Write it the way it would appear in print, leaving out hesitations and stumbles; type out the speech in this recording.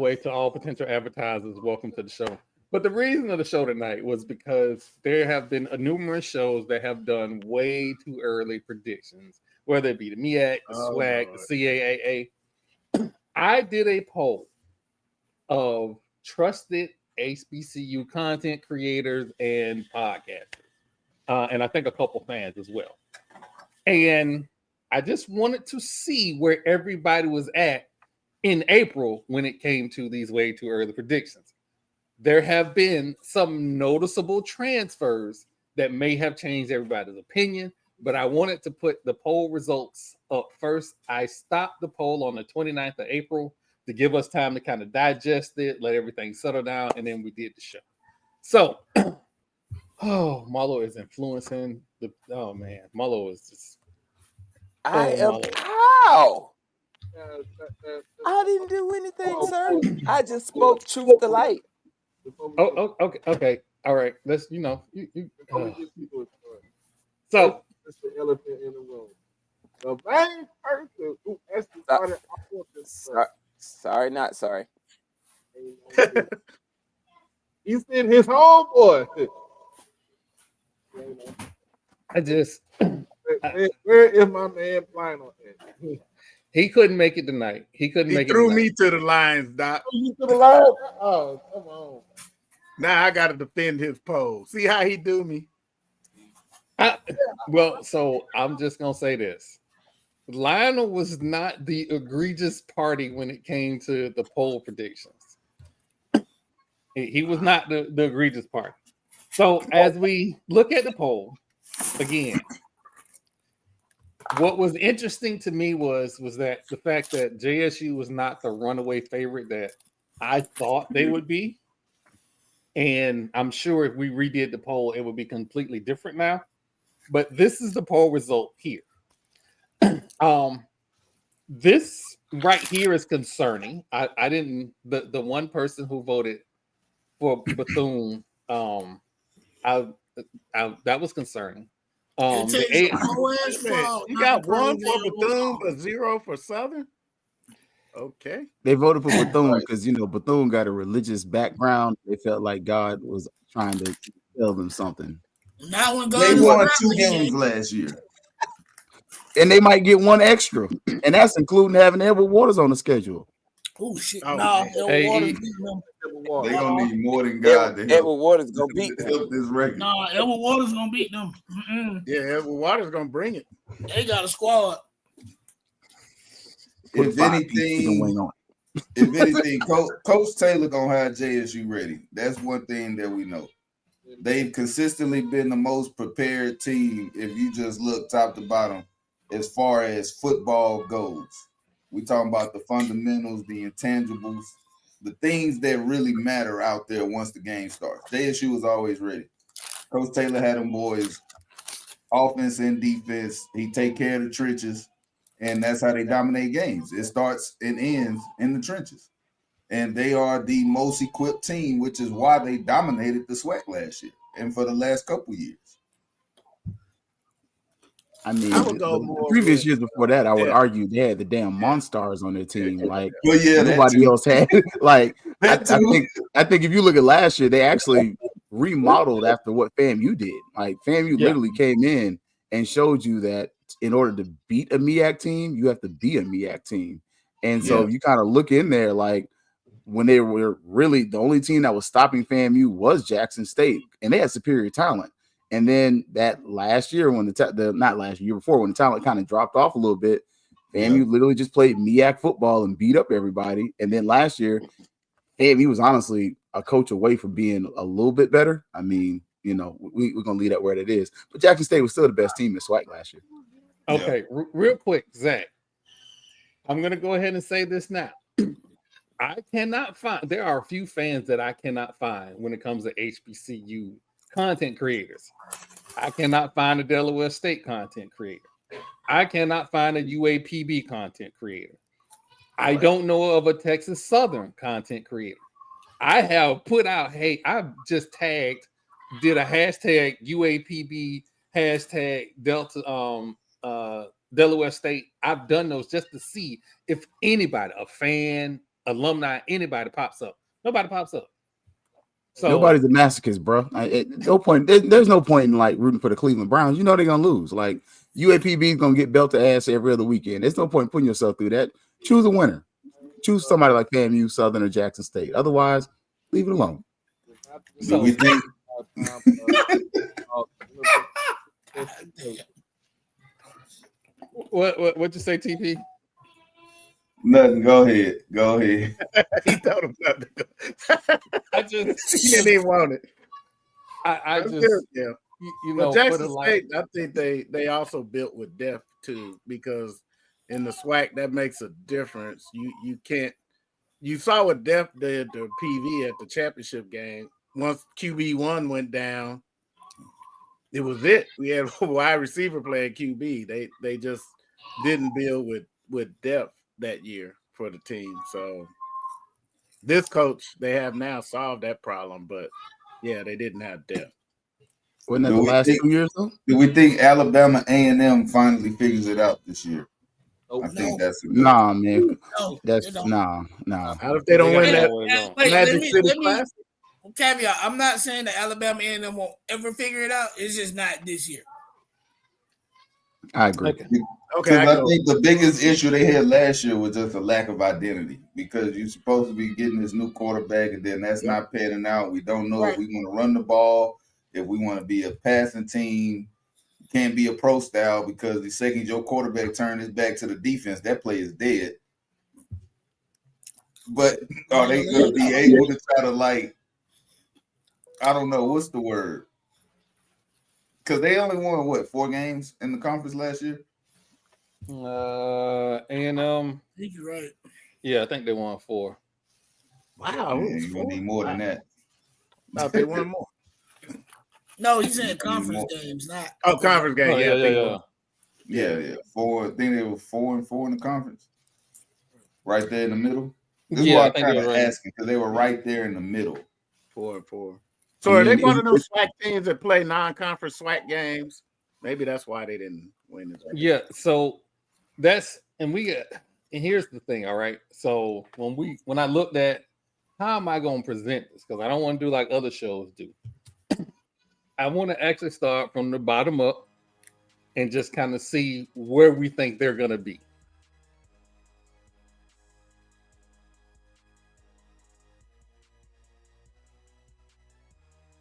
way, to all potential advertisers, welcome to the show. But the reason of the show tonight was because there have been numerous shows that have done way too early predictions, whether it be the MEAC, the SWAC, the CAAA. I did a poll of trusted HBCU content creators and podcasters, and I think a couple fans as well. And I just wanted to see where everybody was at in April when it came to these way too early predictions. There have been some noticeable transfers that may have changed everybody's opinion, but I wanted to put the poll results up first. I stopped the poll on the 29th of April to give us time to kind of digest it, let everything settle down, and then we did the show. So, Marlo is influencing the. Oh man, Marlo is just. How? I didn't do anything, sir. I just spoke truth to light. Okay. All right. Let's, So, it's the elephant in the room. The main person who actually started off this. Sorry, not sorry. He's in his homeboy. Where is my man Lionel at? He couldn't make it tonight. He threw me to the Lions, Doc. You to the Lions? Oh, come on. Now I got to defend his poll. See how he do me? So I'm just going to say this. Lionel was not the egregious party when it came to the poll predictions. He was not the egregious party. So as we look at the poll, again, what was interesting to me was that the fact that JSU was not the runaway favorite that I thought they would be. And I'm sure if we redid the poll, it would be completely different now. But this is the poll result here. This right here is concerning. I didn't, the one person who voted for Bethune, that was concerning. You got one for Bethune but zero for Southern. Okay, they voted for Bethune because Bethune got a religious background. They felt like God was trying to tell them something. Now when God they won 2 games last year, and they might get one extra, and that's including having Edward Waters on the schedule. Oh shit! Edward Waters beating them. They gonna need more than God. Edward Waters gonna beat them. This record. Edward Waters gonna beat them. Yeah, Edward Waters gonna bring it. They got a squad. If anything, Coach Taylor gonna have JSU ready. That's one thing that we know. They've consistently been the most prepared team. If you just look top to bottom, as far as football goes, we talking about the fundamentals, the intangibles, the things that really matter out there once the game starts. JSU is always ready. Coach Taylor had them boys, offense and defense. He take care of the trenches. And that's how they dominate games. It starts and ends in the trenches. And they are the most equipped team, which is why they dominated the SWAC last year and for the last couple years. I mean, the previous years before that, I would argue they had the damn Monstars on their team. Like nobody else had. Like I think if you look at last year, they actually remodeled after what FAMU did. Like FAMU literally came in and showed you that in order to beat a MEAC team, you have to be a MEAC team. And so if you kind of look in there, like when they were really the only team that was stopping FAMU was Jackson State, and they had superior talent. And then that last year, when year before, when the talent kind of dropped off a little bit, FAMU literally just played MEAC football and beat up everybody. And then last year, FAMU was honestly a coach away from being a little bit better. I mean, we're going to leave that where it is. But Jackson State was still the best team in SWAC last year. Okay, real quick, Zach. I'm going to go ahead and say this now. I cannot find, there are a few fans that I cannot find when it comes to HBCU content creators. I cannot find a Delaware State content creator. I cannot find a UAPB content creator. I don't know of a Texas Southern content creator. I have put out, hey, I've just did a hashtag UAPB, hashtag Delta, Delaware State. I've done those just to see if anybody, a fan, alumni, anybody pops up. Nobody pops up. So nobody's a masochist, bro. No point. There's no point in like rooting for the Cleveland Browns. You know they're gonna lose. Like UAPB is gonna get belted ass every other weekend. There's no point in putting yourself through that. Choose a winner. Choose somebody like FAMU, Southern, or Jackson State. Otherwise, leave it alone. So we think. What you say, TP? Nothing. Go ahead. He told him nothing. I just he didn't even want it. I just yeah. You know, Jackson State, I think they also built with depth too, because in the SWAC that makes a difference. You can't. You saw what depth did to PV at the championship game. Once QB1 went down, it was it. We had a wide receiver playing QB. They just didn't build with depth that year for the team. So this coach they have now solved that problem, but yeah, they didn't have depth. Wasn't that the last 2 years though? Do we think Alabama A&M finally figures it out this year? I think that's nah, man. No, That's nah. How if they don't win that Magic City Classic? Caveat, I'm not saying that Alabama A&M won't ever figure it out. It's just not this year. I agree. Okay, I think the biggest issue they had last year was just a lack of identity, because you're supposed to be getting this new quarterback and then that's not panning out. We don't know if we want to run the ball, if we want to be a passing team. Can't be a pro style, because the second your quarterback turns his back to the defense, that play is dead. But are they going to be able to try to, like, I don't know, what's the word? Because they only won, 4 games in the conference last year? A&M. I think you're right. Yeah, I think they won 4. Wow. Yeah, you're going to need more than that. No, they won more. No, he's in conference games, not. Oh, conference game. Yeah. 4. I think they were 4-4 in the conference. Right there in the middle. This is Yeah, what I'm kind of asking, because they were right there in the middle. 4-4. So are they one of those SWAC teams that play non-conference SWAC games? Maybe that's why they didn't win this. Yeah, so that's and here's the thing, all right. So when I looked at how am I going to present this, because I don't want to do like other shows do. I want to actually start from the bottom up and just kind of see where we think they're going to be.